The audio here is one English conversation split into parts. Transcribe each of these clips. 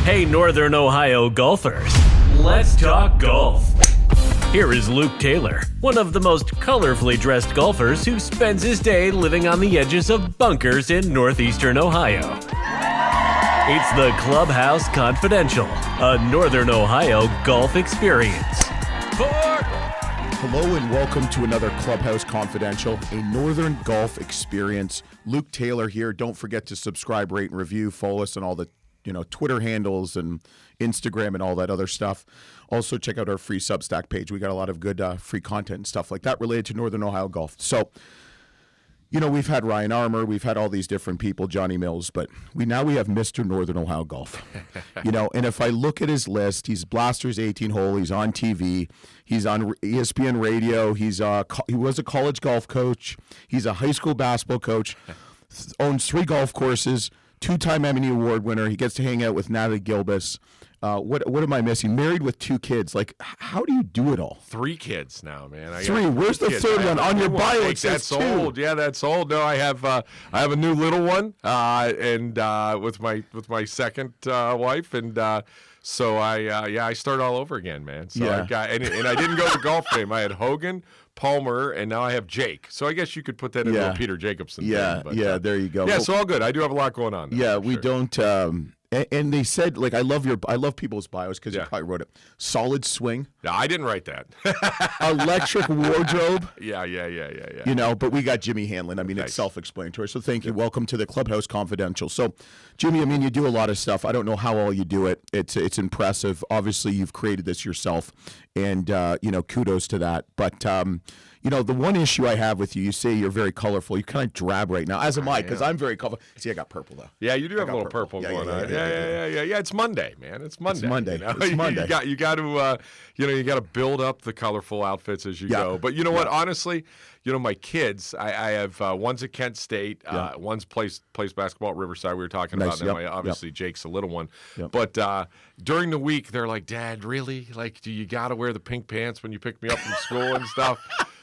Hey, Northern Ohio golfers, let's talk golf. Here is Luke Taylor, one of the most colorfully dressed golfers who spends his day living on the edges of bunkers in northeastern Ohio. It's the Clubhouse Confidential, a Northern Ohio golf experience. Hello and welcome to another Clubhouse Confidential, a Northern golf experience. Luke Taylor here. Don't forget to subscribe, rate, and review. Follow us on all the Twitter handles and Instagram and all that other stuff. Also, check out our free SUBSTACK page. We got a lot of good free content and stuff like that related to Northern Ohio golf. So, we've had Ryan Armour, we've had all these different people, Johnny Mills, but we have Mr. Northern Ohio golf. And if I look at his list, he's Blasters 18 hole, he's on TV, he's on ESPN radio, he was a college golf coach, he's a high school basketball coach, owns 3 golf courses, 2-time Emmy Award winner. He gets to hang out with Natalie Gilbis. What am I missing? Married with 2 kids. Like, how do you do it all? 3 kids now, man. 3. Where's the third one on your bio? It says 2. That's old. Yeah, that's old. No, I have a new little one, and with my second wife, and so I start all over again, man. So yeah. I got and I didn't go to golf fame. I had Hogan, Palmer, and now I have Jake. So I guess you could put that in the Peter Jacobson thing. But, there you go. Yeah, so all good. I do have a lot going on. Yeah, we don't. And they said, like, I love people's bios because you probably wrote it. Solid swing. No, I didn't write that. Electric wardrobe. Yeah. But we got Jimmy Hanlin. I mean, Nice. It's self-explanatory. So thank you. Welcome to the Clubhouse Confidential. So, Jimmy, I mean, you do a lot of stuff. I don't know how all you do it. It's impressive. Obviously, you've created this yourself, and kudos to that. But the one issue I have with you, you say you're very colorful. You're kind of drab right now, as am I, because I'm very colorful. See, I got purple though. Yeah, you do have a little purple going on. Yeah. It's Monday, man. It's Monday. It's Monday. You got to build up the colorful outfits as you go. But you know what? Honestly, my kids. I have one's at Kent State. One's plays basketball at Riverside. We were talking about that. Obviously, Jake's a little one. Yep. But during the week, they're like, "Dad, really? Like, do you got to wear the pink pants when you pick me up from school and stuff?"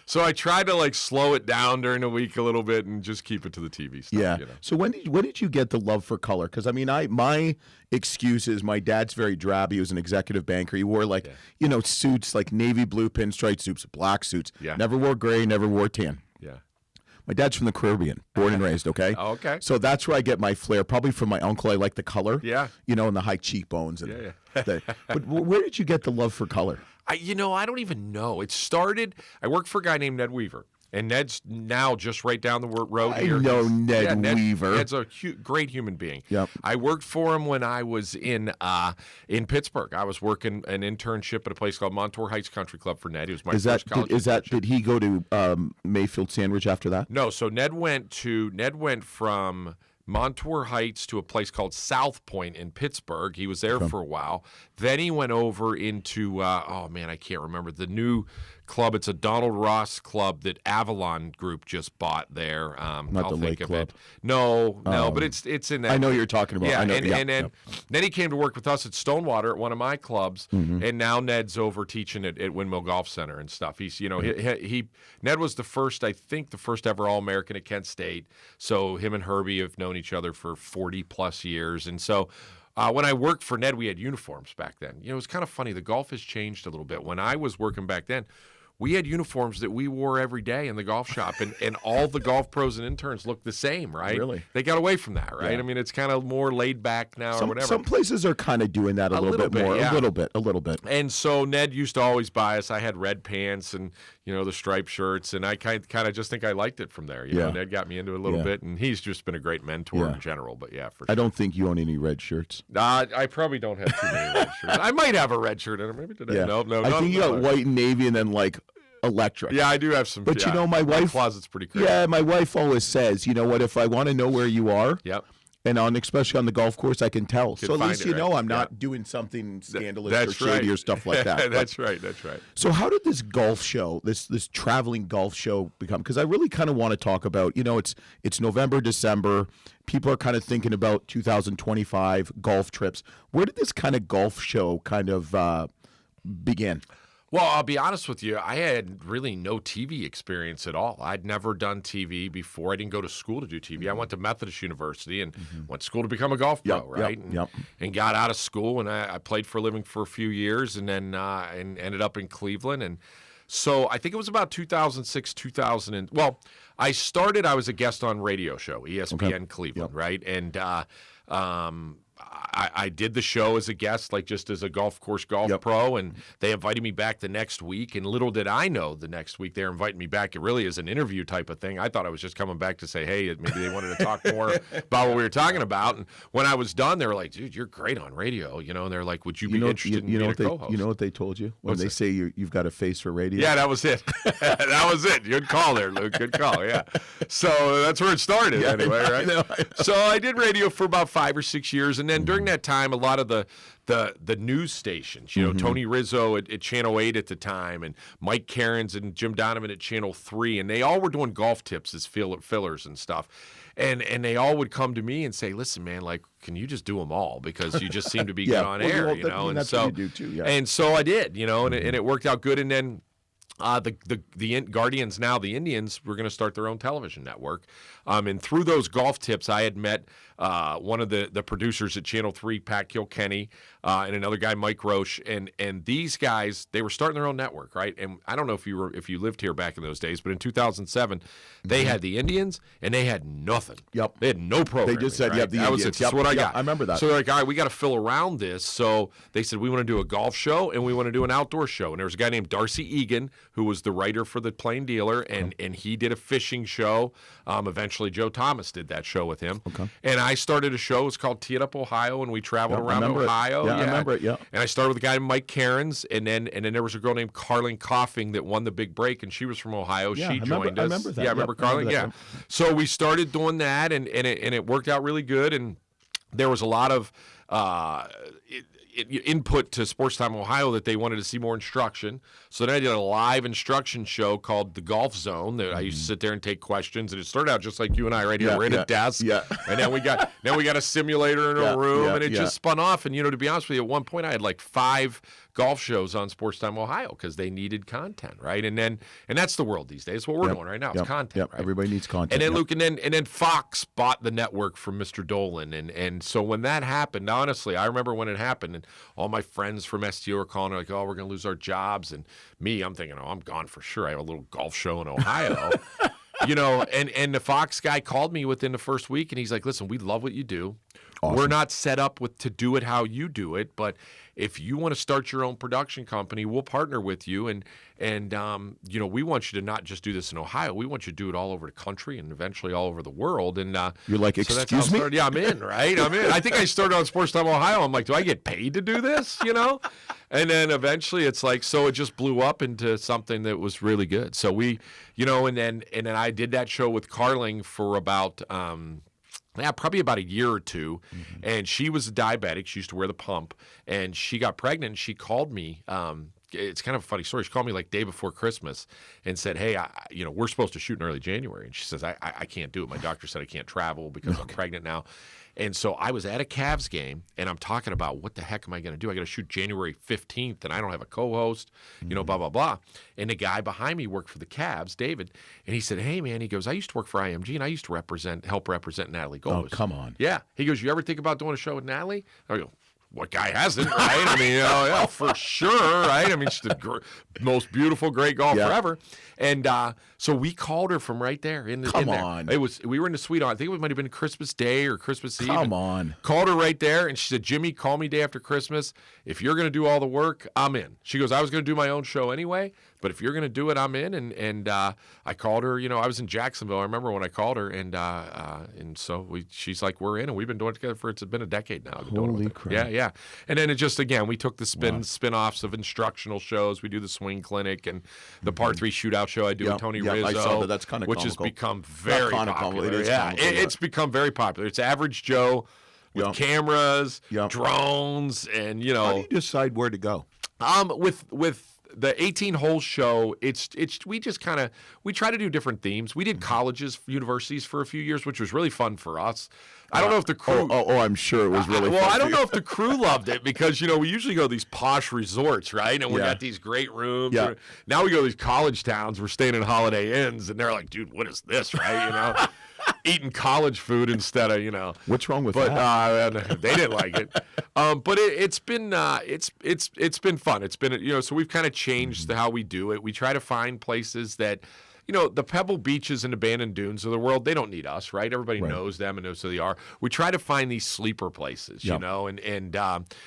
So I tried to slow it down during the week a little bit and just keep it to the TV stuff. Yeah. So when did you get the love for color? Because I mean, my excuse is my dad's very drab. He was an executive banker. He wore suits like navy blue pinstripe suits, black suits. Yeah. Never wore gray. Never wore tan. Yeah. My dad's from the Caribbean, born and raised. Okay. Oh, okay. So that's where I get my flair. Probably from my uncle. I like the color. Yeah. And the high cheekbones. And but where did you get the love for color? I don't even know. It started, I worked for a guy named Ned Weaver, and Ned's now just right down the road here. I know Ned Weaver. Ned's a great human being. Yep. I worked for him when I was in Pittsburgh. I was working an internship at a place called Montour Heights Country Club for Ned. He was my first college internship. Did he go to Mayfield Sandwich after that? No, so Ned went from Montour Heights to a place called South Point in Pittsburgh. He was there for a while. Then he went over into, I can't remember, the new club. It's a Donald Ross club that Avalon Group just bought there. Not the Lake Club. No, but it's in that. I know you're talking about. Yeah, I know, and then he came to work with us at Stonewater at one of my clubs, and now Ned's over teaching at Windmill Golf Center and stuff. He's, Ned was the first ever All-American at Kent State. So him and Herbie have known each other for 40 plus years, and so. When I worked for Ned, we had uniforms back then. It was kind of funny. The golf has changed a little bit. When I was working back then, we had uniforms that we wore every day in the golf shop, and all the golf pros and interns looked the same, right? Really? They got away from that, right? Yeah. I mean, it's kind of more laid back now or whatever. Some places are kind of doing that a little bit more. Yeah. A little bit. And so Ned used to always buy us. I had red pants and, the striped shirts, and I kind of just think I liked it from there. Ned got me into it a little bit, and he's just been a great mentor in general. But yeah, for sure. I don't think you own any red shirts. I probably don't have too many red shirts. I might have a red shirt in it. Maybe today. Yeah. No. I think you got white and navy, and then electric. Yeah, I do have some. But my my wife closet's pretty crazy. Yeah, my wife always says, you know what? If I want to know where you are, and especially on the golf course, I can tell. So at least I'm not doing something scandalous or shady or stuff like that. That's right. So how did this golf show, this traveling golf show become? Because I really kind of want to talk about, it's November, December. People are kind of thinking about 2025 golf trips. Where did this kind of golf show kind of begin? Well, I'll be honest with you. I had really no TV experience at all. I'd never done TV before. I didn't go to school to do TV. I went to Methodist University and went to school to become a golf pro, right? And got out of school, and I played for a living for a few years, and then and ended up in Cleveland. And so I think it was about 2006, 2000. Well, I was a guest on radio show, ESPN Cleveland, right? And I did the show as a guest, like just as a golf pro, and they invited me back the next week. And little did I know, the next week they're inviting me back. It really is an interview type of thing. I thought I was just coming back to say, hey, maybe they wanted to talk more about what we were talking about. And when I was done, they were like, dude, you're great on radio, and they're like, would you be interested in being a co-host? You know what they told you when they say you've got a face for radio? Yeah, that was it. That was it. Good call there, Luke. Good call. Yeah. So that's where it started, anyway, right? I know. So I did radio for about 5 or 6 years, and then during that time, a lot of the news stations, Tony Rizzo at Channel 8 at the time, and Mike Cairns and Jim Donovan at Channel 3, and they all were doing golf tips as fillers and stuff. And they all would come to me and say, listen, man, like, can you just do them all? Because you just seem to be good on air, And that's what you do too, yeah. And so I did, and it worked out good. And then the Guardians, now the Indians, were going to start their own television network. And through those golf tips, I had met one of the producers at Channel 3, Pat Kilkenny, and another guy, Mike Roche. And these guys, they were starting their own network, right? And I don't know if you lived here back in those days, but in 2007, they had the Indians, and they had nothing. Yep. They had no programming. They just said, right? the that Indians. was it. That's what I got. I remember that. So they're like, all right, we got to fill around this. So they said, we want to do a golf show, and we want to do an outdoor show. And there was a guy named Darcy Egan, who was the writer for the Plain Dealer, and he did a fishing show. Eventually, Joe Thomas did that show with him. Okay. And I started a show. It's called Tee It Up Ohio, and we traveled around Ohio. Yeah, I remember it, yeah. And I started with a guy named Mike Cairns, and then there was a girl named Carlin Coughing that won the big break, and she was from Ohio. Yeah, she joined us. I remember that. Yeah, remember Carlin? Yeah. So we started doing that, and it worked out really good, and there was a lot of input to Sports Time Ohio that they wanted to see more instruction. So then I did a live instruction show called The Golf Zone that I used to sit there and take questions, and it started out just like you and I right here. We're in a desk, and then we got a simulator in a room, and it just spun off. And to be honest with you, at one point I had like 5 golf shows on Sports Time Ohio because they needed content, right? And that's the world these days. What we're doing right now is content. Right? Everybody needs content. And then Luke, and then Fox bought the network from Mr. Dolan, and so when that happened, honestly, I remember when it happened, and all my friends from STO were calling like, "Oh, we're going to lose our jobs," and me, I'm thinking, "Oh, I'm gone for sure. I have a little golf show in Ohio." And the Fox guy called me within the first week, and he's like, "Listen, we love what you do. Awesome. We're not set up to do it how you do it, but if you want to start your own production company, we'll partner with you. And we want you to not just do this in Ohio. We want you to do it all over the country and eventually all over the world." And you're like, so excuse me? Yeah, I'm in, right? I'm in. I think I started on Sports Time Ohio. I'm like, do I get paid to do this? And then eventually it's like, so it just blew up into something that was really good. So we, and then I did that show with Carling for about probably about a year or two. And she was a diabetic. She used to wear the pump, and she got pregnant. And she called me. It's kind of a funny story. She called me like day before Christmas and said, "Hey, we're supposed to shoot in early January." And she says, I can't do it. My doctor said I can't travel because I'm pregnant now. And so I was at a Cavs game, and I'm talking about what the heck am I going to do? I got to shoot January 15th, and I don't have a co-host, blah, blah, blah. And the guy behind me worked for the Cavs, David, and he said, "Hey, man," he goes, "I used to work for IMG, and I used to help represent Natalie Gomes." Oh, come on. Yeah. He goes, "You ever think about doing a show with Natalie?" I go, what guy hasn't, right? I mean, yeah, for sure, right? I mean, she's the most beautiful, great golfer ever. And so we called her from right there. Come on. We were in the suite on, I think it might have been Christmas Day or Christmas Eve. Come on. Called her right there, and she said, "Jimmy, call me day after Christmas. If you're going to do all the work, I'm in." She goes, "I was going to do my own show anyway, but if you're going to do it, I'm in." And I called her. I was in Jacksonville. I remember when I called her, and so she's like, "We're in," and we've been doing it together it's been a decade now. Holy crap. Yeah. And then it just, again, we took the spin-offs of instructional shows. We do the swing clinic and the par 3 shootout show I do with Tony Rizzo. I saw that. That's kind of which comical. has become very popular. It is comical, it's become very popular. It's Average Joe with cameras, drones, and How do you decide where to go? With the 18-hole show, we just kind of try to do different themes. We did colleges, universities for a few years, which was really fun for us. I don't know if the crew. I'm sure it was really. Well, fun I don't for you. know if the crew loved it because we usually go to these posh resorts, right? And we got these great rooms. Yeah. Now we go to these college towns. We're staying in Holiday Inns, and they're like, "Dude, what is this?" Right? Eating college food instead of What's wrong with that? They didn't like it. But it's been fun. It's been so we've kind of changed how we do it. We try to find places that. The Pebble Beaches and abandoned dunes of the world, they don't need us, right? Everybody knows them and knows who they are. We try to find these sleeper places, and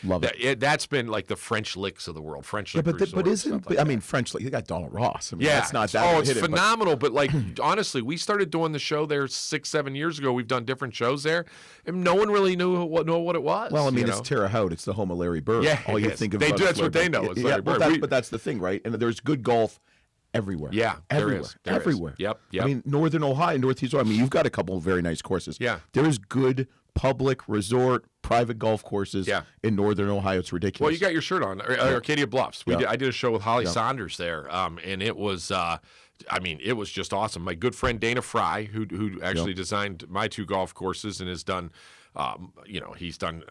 Love it. That's been like the French Licks of the world. French Lick but Resort, isn't stuff like that. French Lick? You got Donald Ross. I mean, Yeah, that's not that. it's phenomenal. But like honestly, we started doing the show there 6-7 years ago. We've done different shows there, and no one really knew what it was. Well, it's Terre Haute. It's the home of Larry Bird. Yeah, all you think of. They about do. That's Larry what they Bird. know. Is Larry Bird. But that's the thing, right? And there's good golf everywhere. Yeah, everywhere. There is. Everywhere. Yep. Northern Ohio, Northeast Ohio. You've got a couple of very nice courses. Yeah. There is good public resort, private golf courses in Northern Ohio. It's ridiculous. Well, you got your shirt on. Arcadia Bluffs. I did a show with Holly Saunders there, and it was. It was just awesome. My good friend Dana Fry, who actually designed my 2 golf courses and has done, he's done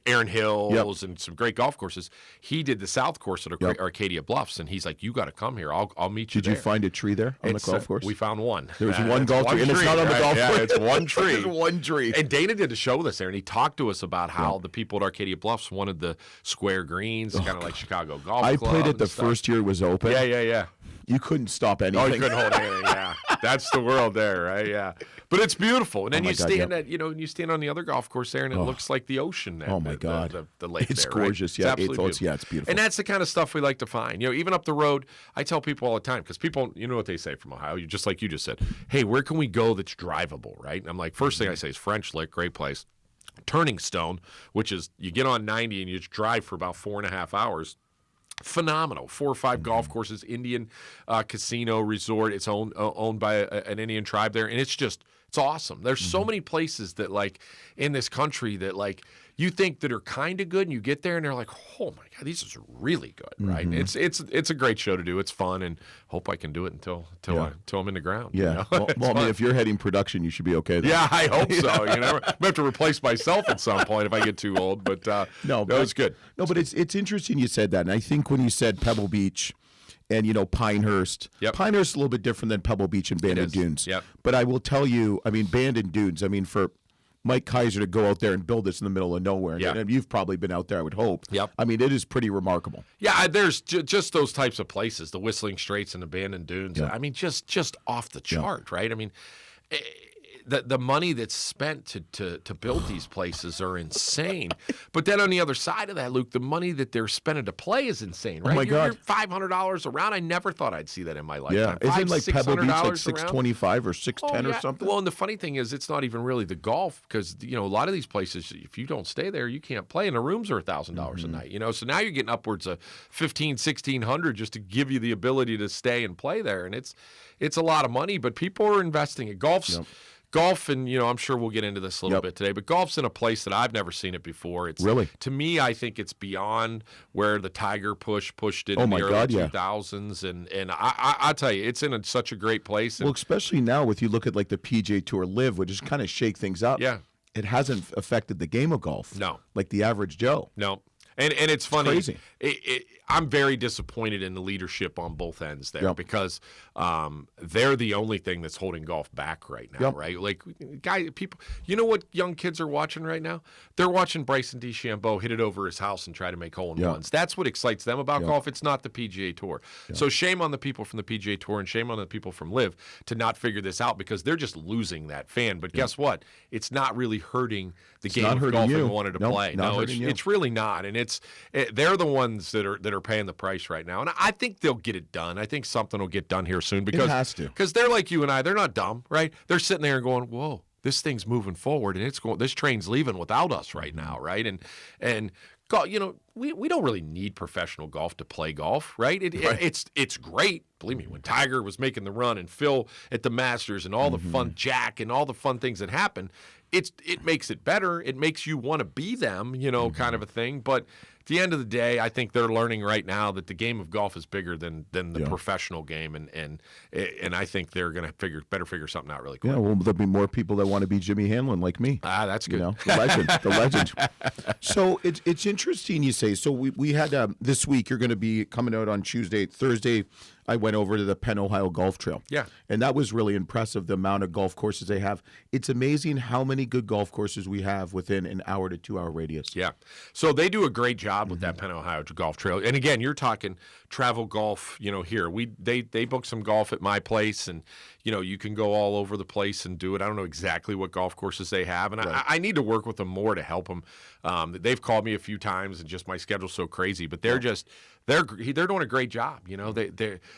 Aaron Hills and some great golf courses. He did the South course at Arcadia Bluffs, and he's like, "You got to come here. I'll meet you." Did you find a tree there on the golf course? We found one. There was one golf tree, and it's not on the golf course. It's one tree. It's one tree. And Dana did a show with us there, and he talked to us about how the people at Arcadia Bluffs wanted the square greens, kind of like Chicago Golf Club. I played it the first year it was open. Yeah. You couldn't stop anything. Oh, you couldn't hold anything. Yeah, that's the world there, right? Yeah, but it's beautiful. And then you stand at, and you stand on the other golf course there, and it looks like the ocean. There, oh my God, the lake. It's there, gorgeous. Right? Yeah, it's absolutely beautiful. It's beautiful. And that's the kind of stuff we like to find. Even up the road, I tell people all the time because people, what they say from Ohio, just like you just said. Hey, where can we go that's drivable, right? And I'm like, first thing I say is French Lick, great place. Turning Stone, which is you get on 90 and you just drive for about 4.5 hours. Phenomenal. 4 or 5 golf courses, Indian casino resort. It's owned by an Indian tribe there, and it's awesome. There's so many places that like in this country that like you think that are kind of good, and you get there and they're like, oh my God, these are really good, right? It's a great show to do. It's fun, and hope I can do it until I'm in the ground. Yeah. Well, if you're heading production, you should be okay then. Yeah, I hope so. I might have to replace myself at some point if I get too old. But no, it's good. No, but it's interesting you said that, and I think when you said Pebble Beach. And Pinehurst. Pinehurst is a little bit different than Pebble Beach and Bandon Dunes. Yep. But I will tell you, Bandon Dunes. For Mike Kaiser to go out there and build this in the middle of nowhere. And you've probably been out there, I would hope. Yep. It is pretty remarkable. Yeah, there's just those types of places, the Whistling Straits and the Bandon Dunes. Yeah. Just off the chart, right? The money that's spent to build these places are insane. But then on the other side of that, Luke, the money that they're spending to play is insane, right? Oh my God. You're $500 a round. I never thought I'd see that in my lifetime. Yeah, isn't like Pebble Beach like $625 or $610 or something? Well, and the funny thing is, it's not even really the golf because a lot of these places, if you don't stay there, you can't play, and the rooms are $1,000 a night. So now you're getting upwards of $1,500, $1,600 just to give you the ability to stay and play there, and it's a lot of money. But people are investing in golf, and I'm sure we'll get into this a little bit today, but golf's in a place that I've never seen it before. It's really, to me, I think it's beyond where the Tiger pushed it in the early 2000s, and I tell you, it's in such a great place. Well, especially now with you look at like the PGA Tour Live, which is kind of shake things up. Yeah, it hasn't affected the game of golf. No, like the average Joe. No. And it's funny. Crazy. I'm very disappointed in the leadership on both ends there because they're the only thing that's holding golf back right now, right? Like, people, what young kids are watching right now? They're watching Bryson DeChambeau hit it over his house and try to make hole-in-ones. That's what excites them about golf. It's not the PGA Tour. So shame on the people from the PGA Tour and shame on the people from Live to not figure this out because they're just losing that fan. But guess what? It's not really hurting the game of golf they wanted to play. No, it's really not. And they're the ones that are paying the price right now, and I think they'll get it done. I think something will get done here soon because it has to. Because they're like you and I. They're not dumb, right? They're sitting there and going, "Whoa, this thing's moving forward, and this train's leaving without us right now, right?" And we don't really need professional golf to play golf, right? It's great. Believe me, when Tiger was making the run and Phil at the Masters and all the fun, Jack and all the fun things that happen, it makes it better. It makes you want to be them, kind of a thing. But at the end of the day, I think they're learning right now that the game of golf is bigger than the professional game, and I think they're going to better figure something out really quick. Yeah, well, there'll be more people that want to be Jimmy Hanlin like me. Ah, that's good. You know, the legend. So it's interesting you say. So we had this week. You're going to be coming out on Thursday. I went over to the Penn, Ohio Golf Trail. Yeah. And that was really impressive, the amount of golf courses they have. It's amazing how many good golf courses we have within an hour to 2 hour radius. Yeah. So they do a great job with that Penn, Ohio Golf Trail. And again, you're talking travel golf, here. They book some golf at my place, and you can go all over the place and do it. I don't know exactly what golf courses they have, and right. I need to work with them more to help them. They've called me a few times, and just my schedule's so crazy, but they're doing a great job.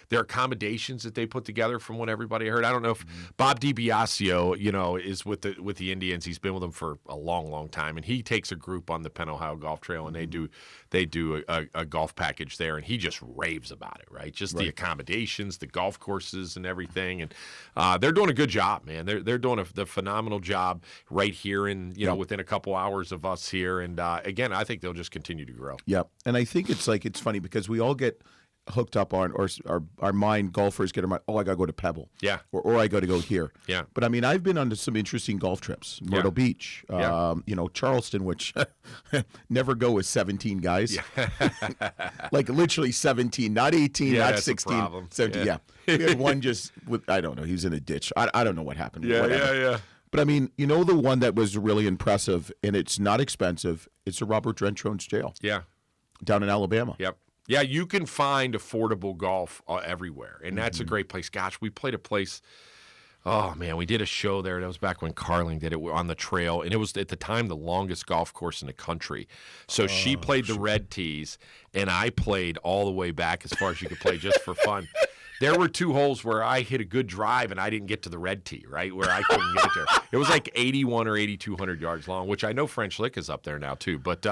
Their accommodations that they put together, from what everybody heard. I don't know if Bob DiBiasio, is with the Indians. He's been with them for a long, long time, and he takes a group on the Penn, Ohio Golf Trail, and they do a golf package there, and he just raves about it, right? Just the accommodations, the golf courses, and everything, and they're doing a good job, man. They're doing the phenomenal job right here in within a couple hours of us here, and again, I think they'll just continue to grow. Yep, and I think it's funny because we all get hooked up on, or our mind, golfers get our mind, I got to go to Pebble. Yeah. Or I got to go here. Yeah. But I mean, I've been on some interesting golf trips. Myrtle Beach, Charleston, which never go with 17 guys. Yeah. Like literally 17, not 18, not 16. 17, yeah. We had one just with, I don't know, he was in a ditch. I don't know what happened. Yeah. But I mean, the one that was really impressive, and it's not expensive, it's the Robert Drentrone's jail. Yeah. Down in Alabama. Yep. Yeah, you can find affordable golf everywhere, and that's a great place. Gosh, we played a place. Oh man, we did a show there. That was back when Carling did it on the trail, and it was at the time the longest golf course in the country. So she played the red tees, and I played all the way back as far as you could play just for fun. There were 2 holes where I hit a good drive and I didn't get to the red tee, right, where I couldn't get there. It was like 81 or 8,200 yards long, which I know French Lick is up there now too, but.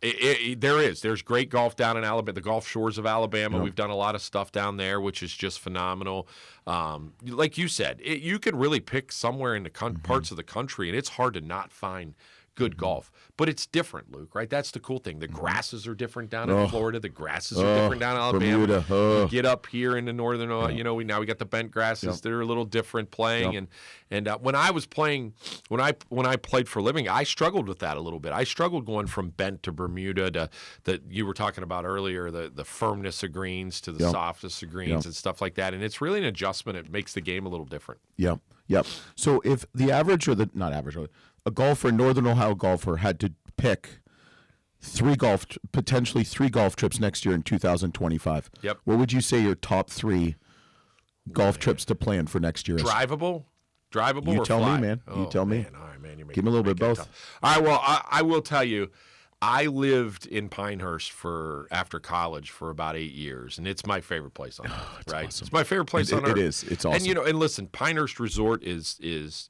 There's great golf down in Alabama, the Gulf Shores of Alabama. Yep. We've done a lot of stuff down there, which is just phenomenal. Like you said, you can really pick somewhere in the parts of the country, and it's hard to not find good golf. But it's different, Luke, right? That's the cool thing. The grasses are different down in Florida. The grasses are different down in Alabama. Bermuda. You get up here in the northern, we got the bent grasses. They're a little different playing. And when I was playing, when I played for a living, I struggled with that a little bit. I struggled going from bent to Bermuda to that you were talking about earlier, the firmness of greens to the softness of greens and stuff like that. And it's really an adjustment. It makes the game a little different. Yep. So if the average, a golfer, Northern Ohio golfer, had to pick potentially three golf trips next year in 2025. Yep. What would you say your top 3 golf trips to plan for next year is? Drivable you or tell fly? me, man. You tell me. All right, man. Give me a little bit of both. All right, well, I will tell you, I lived in Pinehurst after college for about 8 years, and it's my favorite place on earth, right? Awesome. It's my favorite place on earth. It is. It's awesome. And listen, Pinehurst Resort is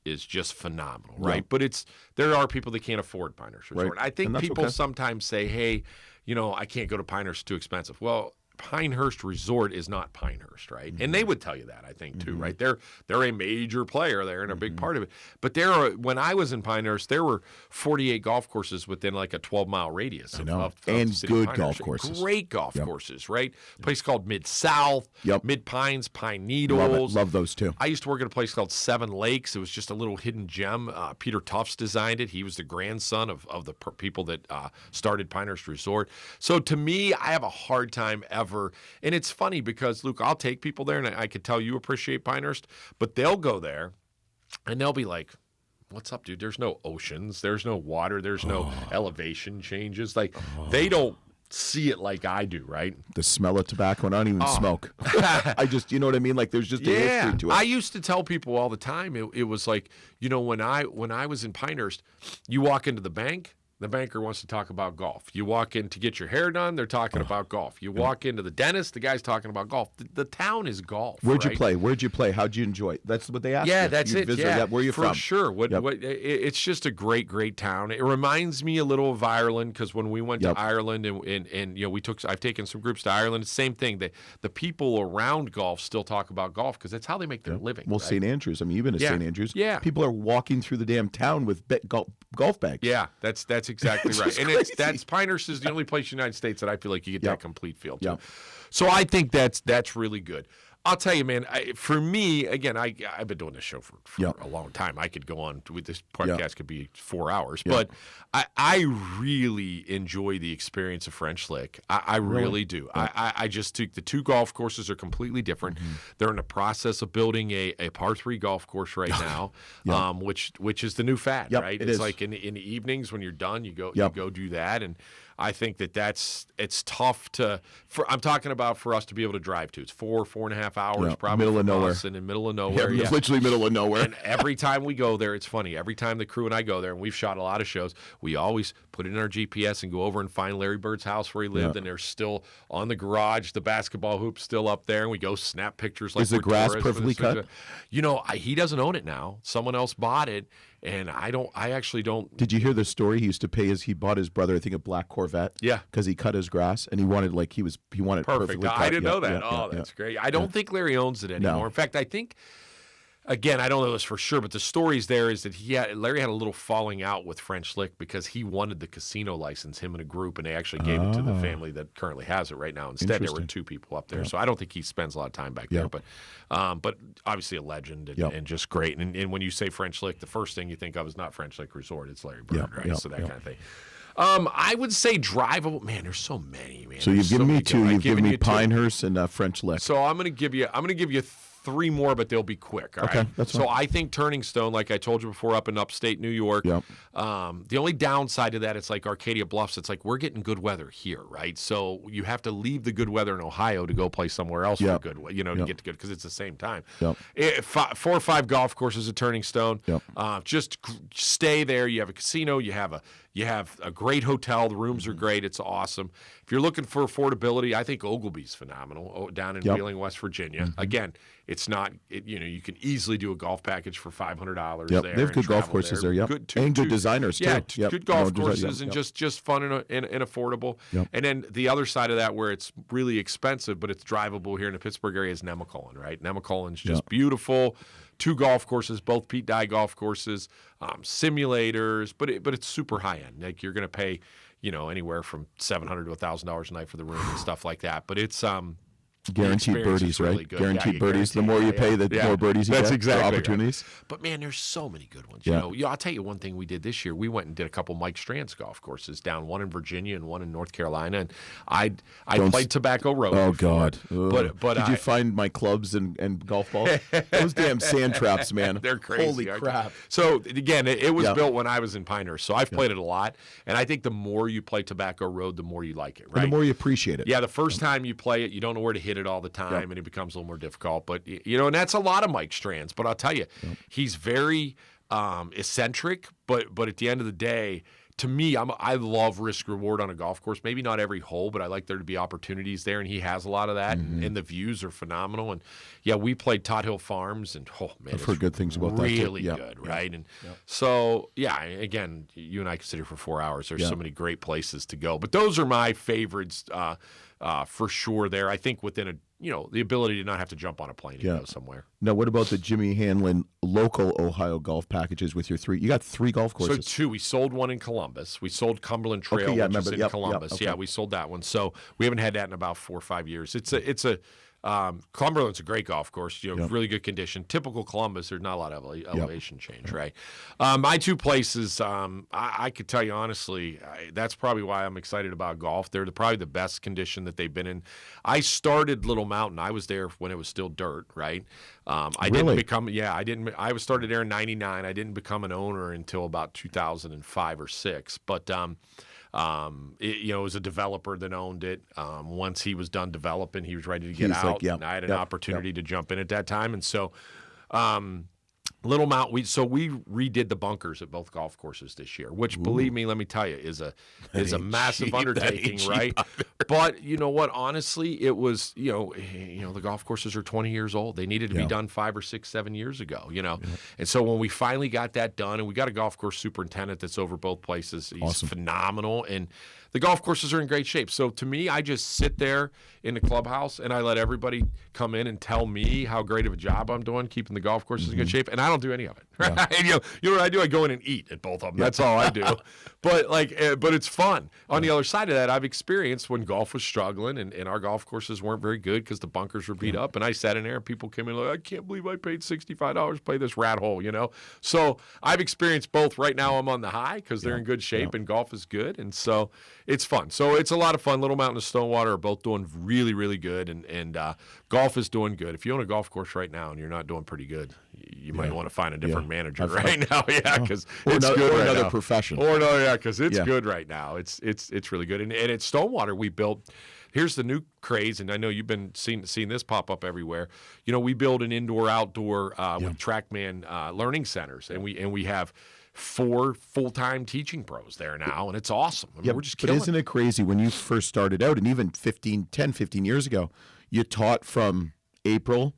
just phenomenal, right? But there are people that can't afford Pinehurst Resort. Right. I think people sometimes say, "Hey, I can't go to Pinehurst; it's too expensive." Well, Pinehurst Resort is not Pinehurst, right? And they would tell you that, I think, too, right? They're a major player there and a big part of it. But when I was in Pinehurst, there were 48 golf courses within like a 12-mile radius of and the city good of golf courses. Great golf courses, right? A place called Mid-South, Mid-Pines, Pine Needles. Love those too. I used to work at a place called Seven Lakes. It was just a little hidden gem. Peter Tufts designed it. He was the grandson of the people that started Pinehurst Resort. So to me, I have a hard time ever. And it's funny because, Luke, I'll take people there, and I could tell you appreciate Pinehurst, but they'll go there, and they'll be like, what's up, dude? There's no oceans. There's no water. There's no elevation changes. Like, they don't see it like I do, right? The smell of tobacco, and I don't even smoke. I just, you know what I mean? Like, there's just a history to it. I used to tell people all the time, it was like, when I was in Pinehurst, you walk into the bank, the banker wants to talk about golf. You walk in to get your hair done, they're talking about golf. You walk into the dentist, the guy's talking about golf. The town is golf. Where'd you play? How'd you enjoy it? That's what they asked. Yeah, that's it. Yeah, where are you from? For sure. It's just a great, great town. It reminds me a little of Ireland because when we went to Ireland and I've taken some groups to Ireland. It's the same thing. The people around golf still talk about golf because that's how they make their living. Well, right? St. Andrews. I mean, you've been to St. Andrews. Yeah. People are walking through the damn town with golf bags. Yeah, that's That's exactly right. And that's Pinehurst is the only place in the United States that I feel like you get that complete feel to. So I think that's really good. I'll tell you, man, for me, again, I've been doing this show for a long time. I could go on with this podcast could be 4 hours, but I really enjoy the experience of French Lick. I really do. I just think the two golf courses are completely different. They're in the process of building a par 3 golf course right now, which is the new fad, right? It's like in the evenings when you're done, you go do that. And I think it's tough I'm talking about for us to be able to drive to. It's 4.5 hours probably middle of nowhere. us, and in middle of nowhere. Yeah, literally middle of nowhere. And every time we go there, it's funny. Every time the crew and I go there, and we've shot a lot of shows, we always put it in our GPS and go over and find Larry Bird's house where he lived, and they're still on the garage, the basketball hoop's still up there, and we go snap pictures. Like, is the grass perfectly cut? You know, he doesn't own it now. Someone else bought it. And I actually don't. Did you hear the story? He used to pay he bought his brother, I think, a black Corvette. Yeah. Because he cut his grass and he wanted perfect. Cut. I didn't know that. That's great. I don't think Larry owns it anymore. In fact, I think, again, I don't know this for sure, but the stories there is that Larry had a little falling out with French Lick because he wanted the casino license, him and a group, and they actually gave it to the family that currently has it right now. Instead, there were 2 people up there. So I don't think he spends a lot of time back there. But obviously a legend and just great. And when you say French Lick, the first thing you think of is not French Lick Resort. It's Larry Bird, right? So that kind of thing. I would say drivable. Man, there's so many, man. So you've given me 2. You've given me Pinehurst and French Lick. So I'm going to give you 3 more, but they'll be quick. All right. That's so I think Turning Stone, like I told you before, up in upstate New York. The only downside to that, it's like Arcadia Bluffs. It's like we're getting good weather here, right? So you have to leave the good weather in Ohio to go play somewhere else for good, to get to good, because it's the same time. 4 or 5 golf courses at Turning Stone. Just stay there. You have a casino. You have a great hotel. The rooms are great. It's awesome. If you're looking for affordability, I think Ogilvy's phenomenal down in Wheeling, West Virginia. Again, it's not, you can easily do a golf package for $500 there. They have good golf courses there, and good designers, too. Yeah, good golf courses and just fun and affordable. And then the other side of that, where it's really expensive, but it's drivable here in the Pittsburgh area, is Nemacolin, right? Nemacolin's just beautiful. 2 golf courses, both Pete Dye golf courses, simulators, but it's super high end. Like, you're going to pay, anywhere from $700 to $1,000 a night for the room and stuff like that. But it's guaranteed birdies, really right? Guaranteed birdies. The more you pay, the more birdies you get. That's exactly opportunities. Right. But man, there's so many good ones. I'll tell you one thing we did this year. We went and did a couple Mike Strand's golf courses down, one in Virginia and one in North Carolina. And I played Tobacco Road. Oh before. God! But did you find my clubs and golf balls? Those damn sand traps, man. They're crazy. Holy crap! So again, it was built when I was in Pinehurst, so I've played it a lot. And I think the more you play Tobacco Road, the more you like it. Right? And the more you appreciate it. Yeah. The first time you play it, you don't know where to hit it all the time. And it becomes a little more difficult. But, and that's a lot of Mike Strand's. But I'll tell you, he's very eccentric. But at the end of the day, to me, I love risk reward on a golf course. Maybe not every hole, but I like there to be opportunities there. And he has a lot of that. And the views are phenomenal. And, we played Todd Hill Farms. And, I've heard good things about that. Really good, right? And so, again, you and I can sit here for 4 hours. There's so many great places to go. But those are my favorites for sure there. I think within the ability to not have to jump on a plane and go somewhere. Now, what about the Jimmy Hanlin local Ohio golf packages with your 3? You got 3 golf courses. So 2. We sold one in Columbus. We sold Cumberland Trail, which is in Columbus. We sold that one. So we haven't had that in about 4 or 5 years. It's a Cumberland's a great golf course, really good condition. Typical Columbus, there's not a lot of elevation change, right? My 2 places, I could tell you honestly, that's probably why I'm excited about golf. They're probably the best condition that they've been in. I started Little Mountain. I was there when it was still dirt, right? I was started there in '99. I didn't become an owner until about 2005 or 6, but it was a developer that owned it. Once he was done developing, he was ready to get out. And I had an opportunity to jump in at that time. And so Little Mountain, we redid the bunkers at both golf courses this year, which, believe me, let me tell you, is a massive undertaking, right? But you know what? Honestly, it was the golf courses are 20 years old. They needed to be done 5 or 6, 7 years ago. And so when we finally got that done, and we got a golf course superintendent that's over both places, he's phenomenal, and the golf courses are in great shape. So to me, I just sit there in the clubhouse and I let everybody come in and tell me how great of a job I'm doing keeping the golf courses in good shape. And I don't do any of it. Right? And, you know what I do? I go in and eat at both of them. That's all I do. But but it's fun. On the other side of that, I've experienced when golf was struggling and our golf courses weren't very good because the bunkers were beat up. And I sat in there and people came in like, I can't believe I paid $65 to play this rat hole, So I've experienced both. Right now I'm on the high because they're in good shape and golf is good. And so it's fun. So it's a lot of fun. Little Mountain and Stonewater are both doing really, really good. And golf is doing good. If you own a golf course right now and you're not doing pretty good, you might want to find a different manager right now. Yeah, because it's good right another now. Profession. Or no, yeah, because it's good right now. It's really good. And at Stonewater, we built. Here's the new craze, and I know you've been seeing this pop up everywhere. We build an indoor-outdoor with TrackMan learning centers, and we have 4 full-time teaching pros there now, and it's awesome. I mean, we're just killing. But isn't it crazy when you first started out, and even 15 years ago, you taught from April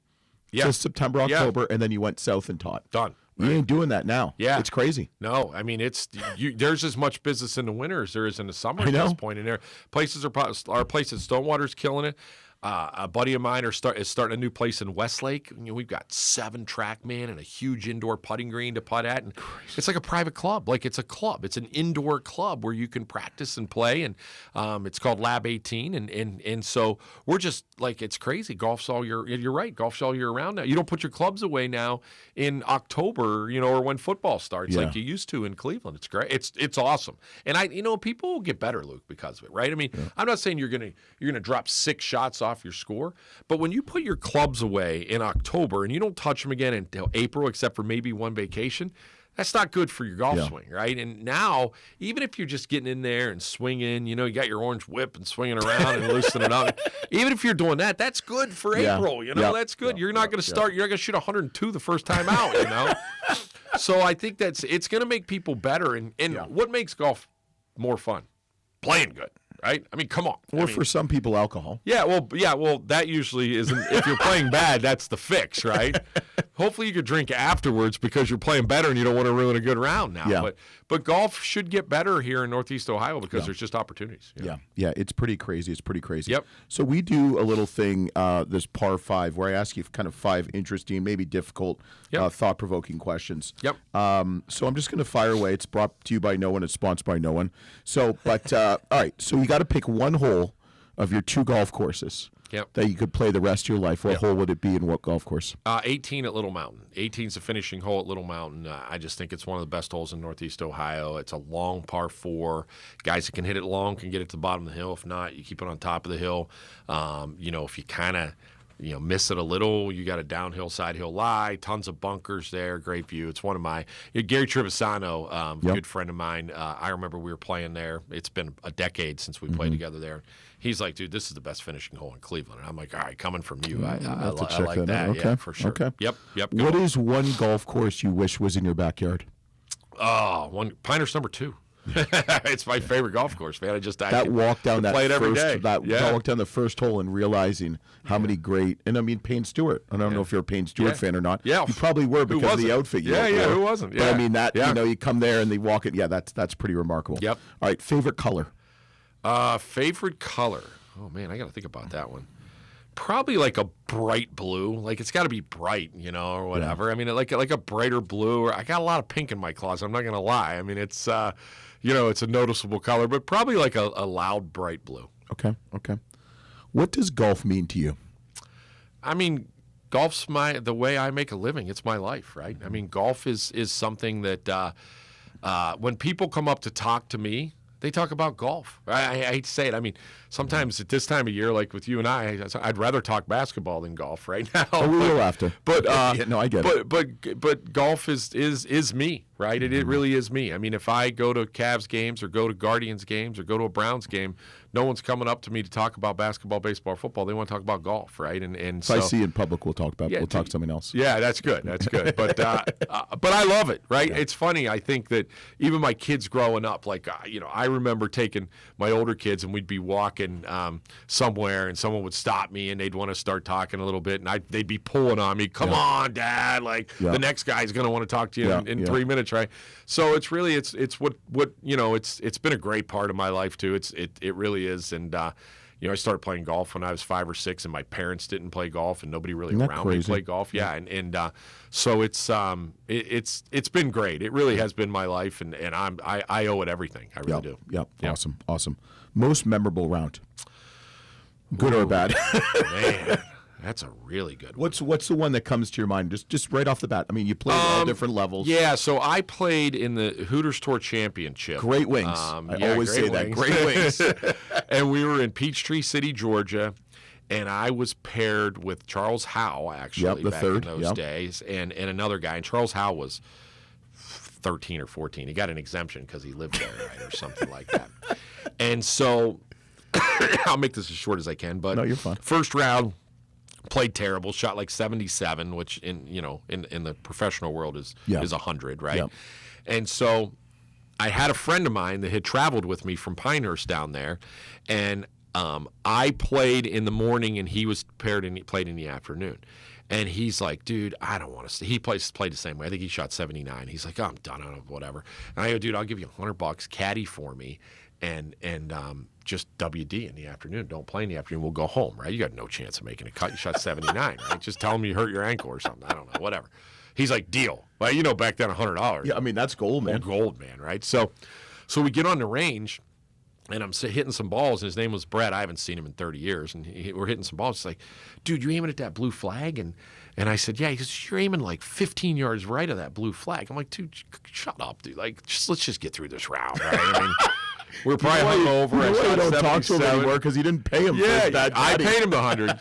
to September, October, and then you went south and taught. Done. You ain't doing that now. Yeah. It's crazy. No, I mean, there's as much business in the winter as there is in the summer at this point. And our place at Stonewater's killing it. A buddy of mine is starting a new place in Westlake. We've got 7 TrackMan and a huge indoor putting green to putt at. And it's like a private club. Like it's a club. It's an indoor club where you can practice and play. And it's called Lab 18. And so we're just like, it's crazy. Golf's all year. You're right. Golf's all year round now. You don't put your clubs away now in October, or when football starts like you used to in Cleveland. It's great. It's awesome. And people will get better, Luke, because of it, right? I mean, I'm not saying you're gonna drop 6 shots off your score, but when you put your clubs away in October and you don't touch them again until April, except for maybe one vacation, that's not good for your golf swing, right? And now, even if you're just getting in there and swinging, you got your orange whip and swinging around and loosening up, even if you're doing that, that's good for April, that's good. You're not going to start, you're not going to shoot 102 the first time out, So I think it's going to make people better. And what makes golf more fun? Playing good. Right? I mean, come on. Or for some people, alcohol. Yeah, well, that usually isn't. If you're playing bad, that's the fix, right? Hopefully, you could drink afterwards because you're playing better and you don't want to ruin a good round now. Yeah. But golf should get better here in Northeast Ohio because there's just opportunities. Yeah, it's pretty crazy. Yep. So we do a little thing, this par 5, where I ask you kind of 5 interesting, maybe difficult, thought-provoking questions. Yep. So I'm just going to fire away. It's brought to you by no one. It's sponsored by no one. So, but all right. So you got to pick one hole of your 2 golf courses that you could play the rest of your life. What hole would it be and what golf course? 18 at Little Mountain. 18's the finishing hole at Little Mountain. I just think it's one of the best holes in Northeast Ohio. It's a long par 4. Guys that can hit it long can get it to the bottom of the hill. If not, you keep it on top of the hill. If you kind of miss it a little, you got a downhill, side hill lie, tons of bunkers there, great view. It's one of my Gary Trevisano, good friend of mine. I remember we were playing there. It's been a decade since we played together there. He's like, dude, this is the best finishing hole in Cleveland. And I'm like, all right, coming from you, I like that. Okay. Yeah, for sure. Okay. Yep. What is one golf course you wish was in your backyard? Pinehurst number 2. It's my favorite golf course, man. Walk down play it every day. Walk down the first hole and realizing how many great, and I mean Payne Stewart. I don't know if you're a Payne Stewart fan or not. Yeah, you probably were because of the outfit. Yeah, who wasn't? Yeah, but I mean that. You come there and they walk it. Yeah, that's pretty remarkable. Yep. All right, favorite color. Favorite color. Oh man, I got to think about that one. Probably like a bright blue. Like it's got to be bright, or whatever. Yeah. I mean, like a brighter blue. Or I got a lot of pink in my closet. I'm not gonna lie. I mean, it's it's a noticeable color, but probably like a loud, bright blue. Okay. What does golf mean to you? I mean, golf's the way I make a living. It's my life, right? I mean, golf is something that when people come up to talk to me, they talk about golf. I hate to say it. I mean, sometimes at this time of year, like with you and I'd rather talk basketball than golf right now. Oh, we will after. But no, I get it. But golf is me, right? It really is me. I mean, if I go to Cavs games or go to Guardians games or go to a Browns game, no one's coming up to me to talk about basketball, baseball, or football. They want to talk about golf, right? And so if I see you in public, we'll talk something else. Yeah, that's good. But I love it, right? Yeah. It's funny. I think that even my kids growing up, like I remember taking my older kids and we'd be walking somewhere and someone would stop me and they'd want to start talking a little bit and they'd be pulling on me. Come on, Dad! Like the next guy's going to want to talk to you in 3 minutes, right? So it's really it's what it's been a great part of my life too. It really is, and I started playing golf when I was 5 or 6, and my parents didn't play golf, and nobody really Isn't that around me crazy? played golf. Yeah, and so it's been great. It really has been my life, and I owe it everything. I really do. Yep. Yep. Awesome. Most memorable round, good or bad? Man, that's a really good one. What's the one that comes to your mind? Just right off the bat. I mean, you played at all different levels. Yeah, so I played in the Hooters Tour Championship. Great wings. I always say that. Great wings. And we were in Peachtree City, Georgia, and I was paired with Charles Howe, actually, the back third. in those days, and another guy. And Charles Howe was 13 or 14. He got an exemption because he lived there, right, or something like that. And so I'll make this as short as I can, but No, you're fine. First round, played terrible, shot like 77, which in the professional world is 100, right? Yep. And so I had a friend of mine that had traveled with me from Pinehurst down there, and I played in the morning, and he was paired and he played in the afternoon. And he's like, dude, I don't want to stay. He played the same way. I think he shot 79. He's like, oh, I'm done on it, whatever. And I go, dude, I'll give you $100, caddy for me, and just WD in the afternoon. Don't play in the afternoon. We'll go home, right? You got no chance of making a cut. You shot 79, right? Just tell him you hurt your ankle or something. I don't know, whatever. He's like, deal. Well, back then $100. Yeah, I mean that's gold, man. Gold, man, right? So we get on the range, and I'm hitting some balls, and his name was Brett. I haven't seen him in 30 years, and we're hitting some balls. He's like, dude, you aiming at that blue flag? And I said, yeah. He goes, you're aiming like 15 yards right of that blue flag. I'm like, dude, shut up, dude. Like, let's just get through this round, right? I mean, we're probably hungover. You I don't shot talk to him 77. anymore because you didn't pay him. Yeah, for that I caddy. paid him the 100.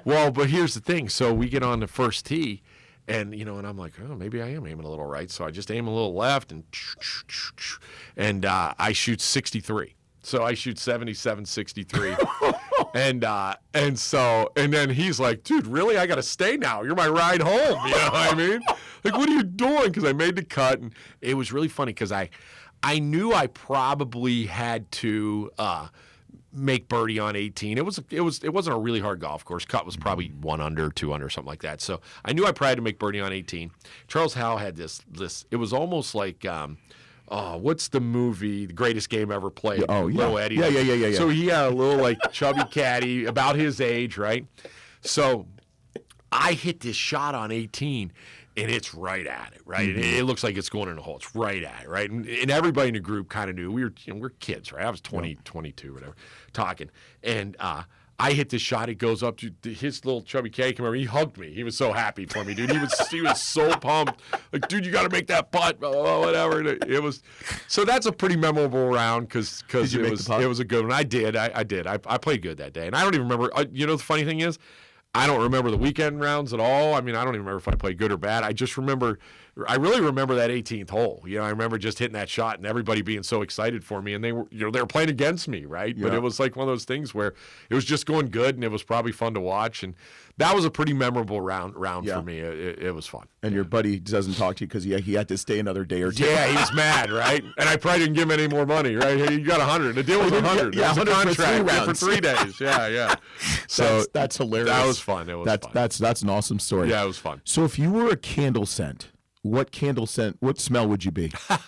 Well, but here's the thing. So we get on the first tee, and and I'm like, oh, maybe I am aiming a little right. So I just aim a little left, and I shoot 63. So I shoot 77, 63. And then he's like, dude, really? I got to stay now. You're my ride home. You know what I mean? Like, what are you doing? Because I made the cut, and it was really funny because I knew I probably had to make birdie on 18. It wasn't a really hard golf course. Cut was probably 1 under, 2 under, something like that. So I knew I probably had to make birdie on 18. Charles Howe had this. It was almost like. What's the movie, The Greatest Game Ever Played? Oh, yeah. Little Eddie. Yeah. So he had a little, like, chubby caddy, about his age, right? So I hit this shot on 18, and it's right at it, right? Mm-hmm. It looks like it's going in the hole. It's right at it, right? And everybody in the group kind of knew. We're kids, right? I was 20, 22, whatever, talking. And I hit this shot. It goes up to his little chubby caddy. Come over. He hugged me. He was so happy for me, dude. He was so pumped. Like, dude, you got to make that putt. Oh, whatever. And it was. So that's a pretty memorable round because it was a good one. I did. I did. I played good that day, and I don't even remember. The funny thing is, I don't remember the weekend rounds at all. I mean, I don't even remember if I played good or bad. I just remember. I really remember that 18th hole. I remember just hitting that shot and everybody being so excited for me, and they were playing against me, right? Yeah. But it was like one of those things where it was just going good, and it was probably fun to watch, and that was a pretty memorable round for me. It was fun. And your buddy doesn't talk to you because he had to stay another day or two. Yeah, he was mad, right? And I probably didn't give him any more money, right? Hey, you got 100. The deal was 100. Yeah, it was a 100 contract for 3 days. Yeah. So that's hilarious. That was fun. It was fun. That's an awesome story. Yeah, it was fun. So if you were a candle scent, what smell would you be? I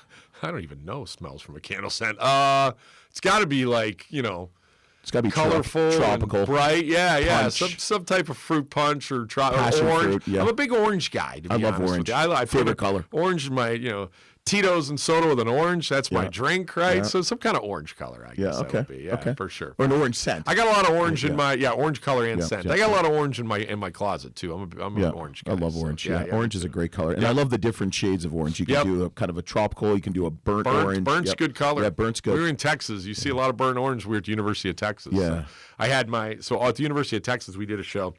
don't even know smells from a candle scent. It's got to be like, It's got to be colorful, tropical, and bright. Yeah. Punch. Some type of fruit punch or Passion orange. fruit, yeah. I'm a big orange guy. To be love honest orange. With you. I favorite color. Orange is my Tito's and soda with an orange. That's my drink, right? Yeah. So some kind of orange color, I guess that would be. Yeah, okay. For sure. Or an orange scent. I got a lot of orange in my orange color and scent. Yeah. I got a lot of orange in my closet too. I'm an orange guy. I love orange. So, Orange is a great color, and I love the different shades of orange. You can do a kind of a tropical. You can do a burnt orange. Burnt's good color. Yeah, burnt's good. We were in Texas. You see a lot of burnt orange. We were at the University of Texas. Yeah. So I had at the University of Texas, we did a show,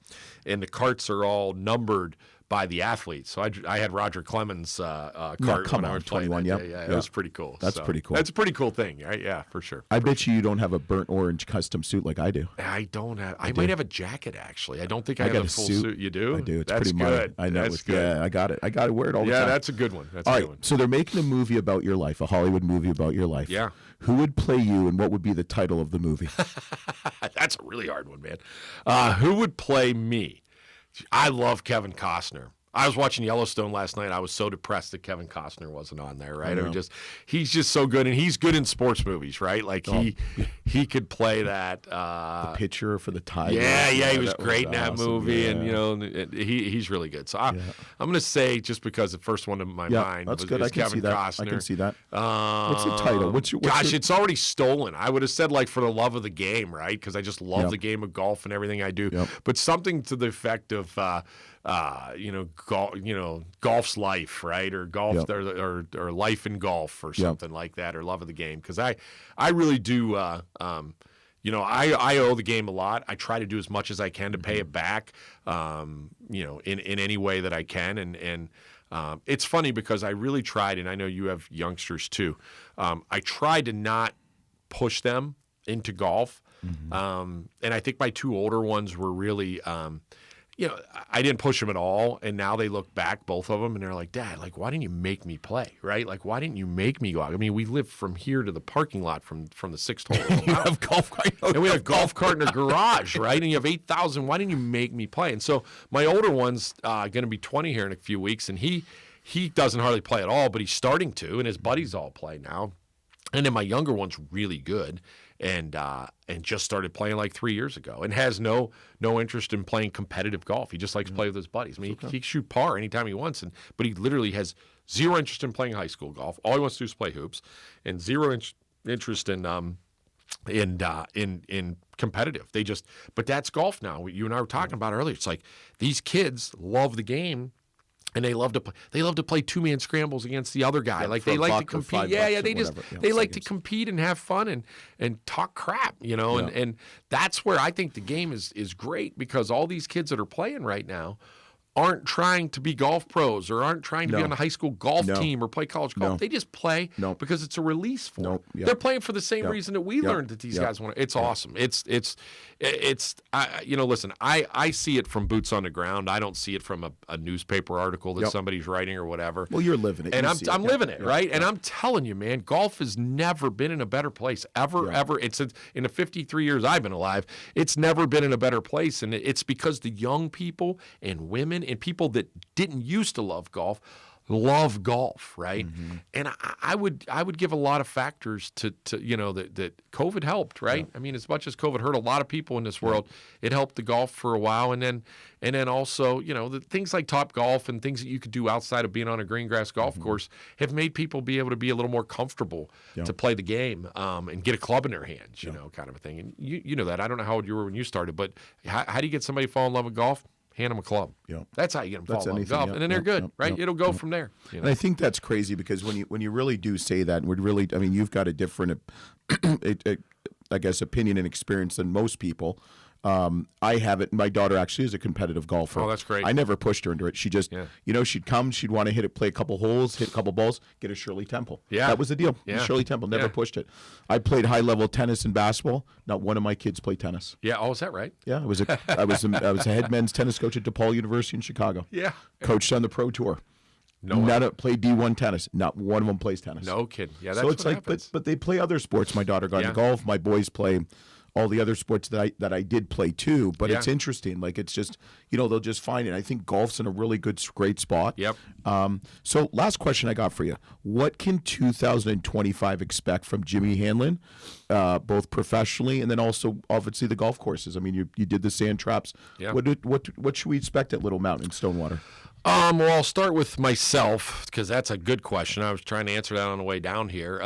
and the carts are all numbered by the athletes. So I had Roger Clemens' cart when I was playing 21. That day. Yeah, it was pretty cool. That's pretty cool. That's a pretty cool thing, right? Yeah, for sure. I bet you don't have a burnt orange custom suit like I do. I don't have. I might have a jacket actually. I don't think I have got a a full suit. suit. You do? I do. It's that's pretty good. I know. That's good. Yeah, I got it. I got to wear it all the time. Yeah, that's a good one. That's all a right. good one. So they're making a movie about your life, a Hollywood movie about your life. Yeah. Who would play you, and what would be the title of the movie? That's a really hard one, man. Who would play me? I love Kevin Costner. I was watching Yellowstone last night. I was so depressed that Kevin Costner wasn't on there, right? I mean, he's just so good, and he's good in sports movies, right? Like he could play that. The pitcher for the Tigers. Yeah, he was great in that awesome. movie, Yeah. and he's really good. So I'm going to say, just because the first one in my mind that's was good. I can Kevin see that. Costner. I can see that. What's the title? What's It's already stolen. I would have said like For the Love of the Game, right? Because I just love the game of golf and everything I do. Yep. But something to the effect of golf's life, right? Or golf, or life in golf, or something like that, or love of the game. Because I really do. I owe the game a lot. I try to do as much as I can to pay it back. In any way that I can, and it's funny because I really tried, and I know you have youngsters too. I tried to not push them into golf, and I think my two older ones were really. I didn't push them at all, and now they look back, both of them, and they're like, Dad, like, why didn't you make me play, right? Like, why didn't you make me go out? I mean, we live from here to the parking lot from the sixth hole. You have golf cart. And we have a golf cart in a garage, right? And you have 8,000. Why didn't you make me play? And so my older one's going to be 20 here in a few weeks, and he doesn't hardly play at all, but he's starting to, and his buddies all play now. And then my younger one's really good, and just started playing like 3 years ago, and has no interest in playing competitive golf. He just likes to play with his buddies. I mean, he can shoot par anytime he wants, but he literally has zero interest in playing high school golf. All he wants to do is play hoops, and zero interest in competitive. But that's golf now. You and I were talking about earlier. It's like these kids love the game. And they love to play. They love to play 2-man scrambles against the other guy. Like they like to compete. They like to compete and have fun and talk crap, And that's where I think the game is great, because all these kids that are playing right now aren't trying to be golf pros or aren't trying to be on a high school golf team or play college golf. They just play because it's a release for them. They're playing for the same reason that we learned that these guys want to. It's awesome. Listen, I see it from boots on the ground. I don't see it from a newspaper article that somebody's writing or whatever. Well, you're living it. And I'm living it, right? And I'm telling you, man, golf has never been in a better place, ever. It's in the 53 years I've been alive, it's never been in a better place. And it's because the young people and women and people that didn't used to love golf, right? And I would give a lot of factors to that COVID helped, right? I mean, as much as COVID hurt a lot of people in this world, it helped the golf for a while, and then also the things like Top Golf and things that you could do outside of being on a green grass golf course have made people be able to be a little more comfortable to play the game and get a club in their hands, kind of a thing. And you know that. I don't know how old you were when you started, but how do you get somebody to fall in love with golf? Hand them a club. That's how you get them fall in love with golf, and then they're good, right? It'll go from there. And I think that's crazy, because when you really do say that, and you've got a different, I guess, opinion and experience than most people. I have it. My daughter actually is a competitive golfer. Oh, that's great. I never pushed her into it. She just, she'd come, she'd want to play a couple holes, hit a couple balls, get a Shirley Temple. Yeah. That was the deal. Yeah. Shirley Temple, never pushed it. I played high-level tennis and basketball. Not one of my kids played tennis. Yeah. Oh, is that right? Yeah. I was a head men's tennis coach at DePaul University in Chicago. Yeah. Coached on the pro tour. Played D1 tennis. Not one of them plays tennis. No kidding. Yeah, that's so it's what like, happens. but they play other sports. My daughter got into golf. My boys play all the other sports that I did play too. But it's interesting. Like, it's just, they'll just find it. I think golf's in a really great spot. Yep. So last question I got for you. What can 2025 expect from Jimmy Hanlin, both professionally and then also obviously the golf courses? I mean, you did the sand traps. Yeah. What should we expect at Little Mountain and Stonewater? Well, I'll start with myself, because that's a good question. I was trying to answer that on the way down here.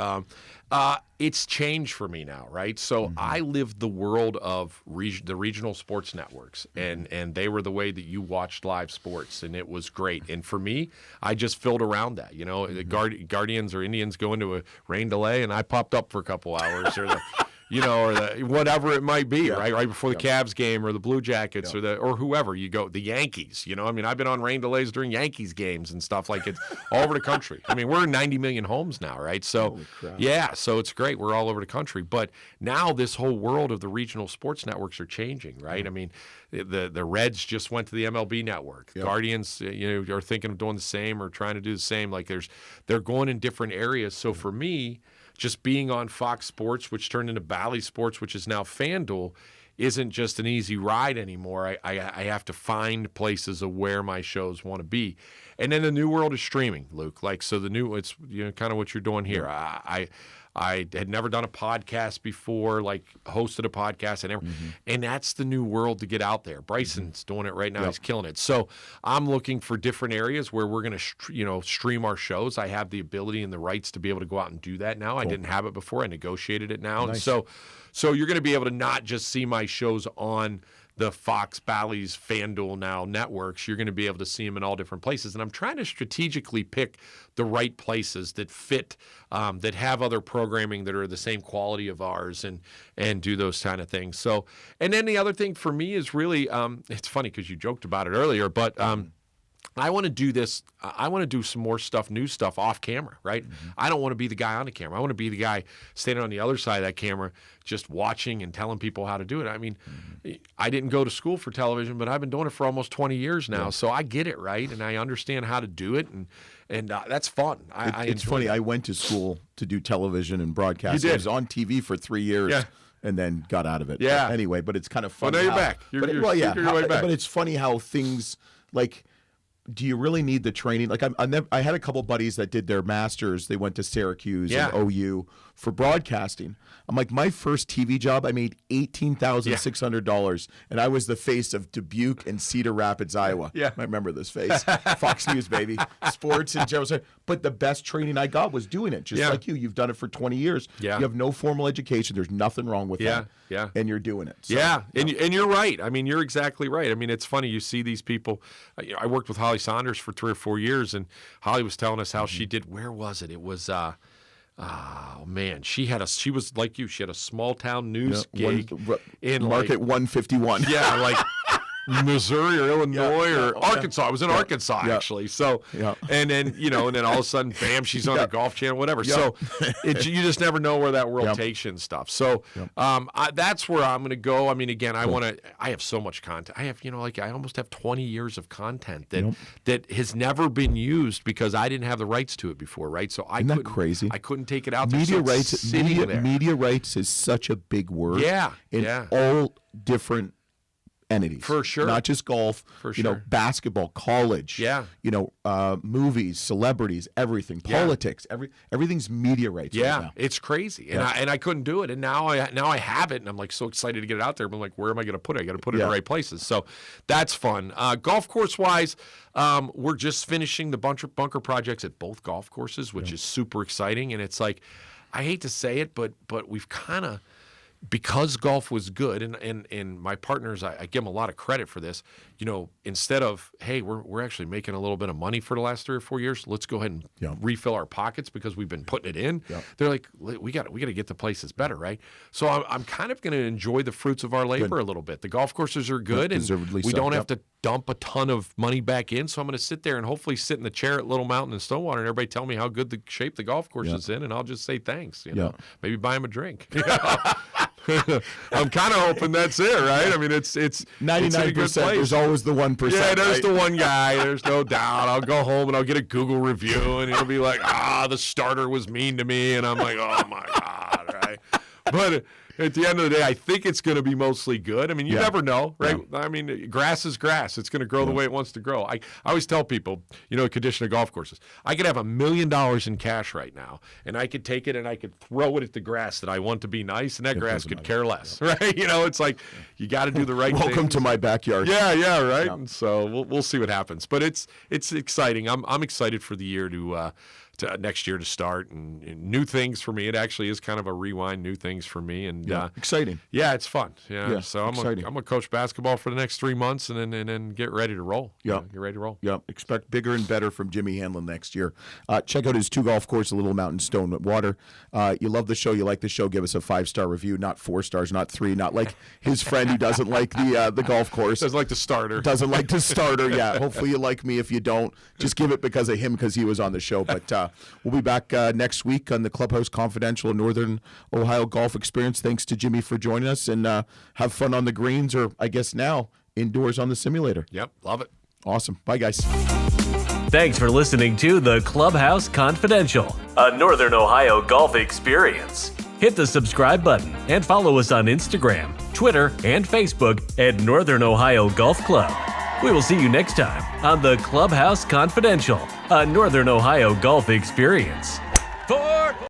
It's changed for me now, right? So I lived the world of the regional sports networks, and they were the way that you watched live sports, and it was great. And for me, I just filled around that. The Guardians or Indians go into a rain delay, and I popped up for a couple hours, or the or the whatever it might be, right before the Cavs game or the Blue Jackets or whoever you go, the Yankees. I mean, I've been on rain delays during Yankees games and stuff like it's all over the country. I mean, we're in 90 million homes now, right? So so it's great. We're all over the country. But now this whole world of the regional sports networks are changing, right? I mean, the Reds just went to the MLB network. Guardians, are thinking of doing the same or trying to do the same. Like they're going in different areas. So for me, just being on Fox Sports, which turned into Bally Sports, which is now FanDuel, isn't just an easy ride anymore. I have to find places of where my shows want to be. And then the new world is streaming, Luke. Like, so it's kind of what you're doing here. I had never done a podcast before, like hosted a podcast, and that's the new world to get out there. Bryson's doing it right now; he's killing it. So I'm looking for different areas where we're going to, stream our shows. I have the ability and the rights to be able to go out and do that now. Cool. I didn't have it before. I negotiated it now, nice. And so you're going to be able to not just see my shows on the Fox, Bally's, FanDuel now networks. You're going to be able to see them in all different places. And I'm trying to strategically pick the right places that fit, that have other programming that are the same quality of ours and do those kind of things. So, and then the other thing for me is really, it's funny because you joked about it earlier, but I want to do this. I want to do some more stuff, new stuff off camera, right? I don't want to be the guy on the camera. I want to be the guy standing on the other side of that camera, just watching and telling people how to do it. I mean, I didn't go to school for television, but I've been doing it for almost 20 years now. So I get it, right? And I understand how to do it. And that's fun. It's funny. That. I went to school to do television and broadcast. I was on TV for 3 years. Yeah. And then got out of it. Yeah. But anyway, but it's kind of funny. Well, now you're back. You're right back. But it's funny how things like, do you really need the training? Like I had a couple buddies that did their masters. They went to Syracuse and OU for broadcasting. I'm like, my first TV job, I made $18,600, and I was the face of Dubuque and Cedar Rapids, Iowa. Yeah, I remember this face. Fox News, baby, sports and general. But the best training I got was doing it, just like you. You've done it for 20 years. Yeah, you have no formal education. There's nothing wrong with that. Yeah, and you're doing it. So, and you're right. I mean, you're exactly right. I mean, it's funny. You see these people. I worked with Holly Saunders for 3 or 4 years, and Holly was telling us how she did. Where was it? It was. Oh man, she was like you. She had a small town news gig in Market 151. Yeah, like Missouri or Illinois or Arkansas. I was in Arkansas actually. So and then and then all of a sudden, bam, she's on the Golf Channel, whatever. So you just never know where that world takes you and stuff. So that's where I'm going to go. I mean, again, I have so much content. I have I almost have 20 years of content that has never been used because I didn't have the rights to it before, right? So Isn't that crazy? I couldn't take it out there. Media rights is such a big word. Yeah. In all different entities. For sure. Not just golf, for sure. Basketball, college, movies, celebrities, everything, politics, everything's media rights right now. It's crazy. And I couldn't do it. And now I have it, and I'm like so excited to get it out there. But I'm like, where am I going to put it? I got to put it in the right places. So that's fun. Golf course wise, we're just finishing the bunker projects at both golf courses, which is super exciting. And it's like, I hate to say it, but we've kind of, because golf was good, and my partners, I give them a lot of credit for this. Instead of, hey, we're actually making a little bit of money for the last 3 or 4 years, let's go ahead and refill our pockets because we've been putting it in. They're like, we got to get the places better, right? So I'm kind of going to enjoy the fruits of our labor a little bit. The golf courses are good, and we don't have to dump a ton of money back in. So I'm going to sit there and hopefully sit in the chair at Little Mountain and Stonewater, and everybody tell me how good the shape the golf course is in, and I'll just say thanks. Maybe buy them a drink. I'm kind of hoping that's it, right? I mean, it's 99%. There's always the 1%. Yeah, there's the one guy. There's no doubt. I'll go home and I'll get a Google review, and he'll be like, the starter was mean to me, and I'm like, oh my God, right? But at the end of the day, I think it's going to be mostly good. I mean, you never know, right? Yeah. I mean, grass is grass. It's going to grow the way it wants to grow. I always tell people, the condition of golf courses, I could have $1 million in cash right now, and I could take it and I could throw it at the grass that I want to be nice, and that grass could care less, right? It's like you got to do the right thing. Welcome to my backyard. Yeah, right? Yeah. And so we'll see what happens. But it's exciting. I'm excited for the year to next year to start and new things for me. It actually is kind of a rewind, new things for me, and exciting. Yeah, it's fun. Yeah, so I'm gonna coach basketball for the next 3 months, and then get ready to roll. Yeah, get ready to roll. Yeah, expect bigger and better from Jimmy Hanlin next year. Check out his 2 golf courses, Little Mountain, Stonewater. You love the show. You like the show. Give us a 5-star review, not 4 stars, not 3, not like his friend who doesn't like the golf course. Doesn't like the starter. Doesn't like the starter. Yeah. Hopefully you like me. If you don't, just give it because of him, because he was on the show. But we'll be back next week on the Clubhouse Confidential Northern Ohio Golf Experience. Thanks to Jimmy for joining us, and have fun on the greens, or I guess now indoors on the simulator. Yep, love it. Awesome. Bye, guys. Thanks for listening to the Clubhouse Confidential, a Northern Ohio golf experience. Hit the subscribe button and follow us on Instagram, Twitter, and Facebook at Northern Ohio Golf Club. We will see you next time on the Clubhouse Confidential, a Northern Ohio golf experience.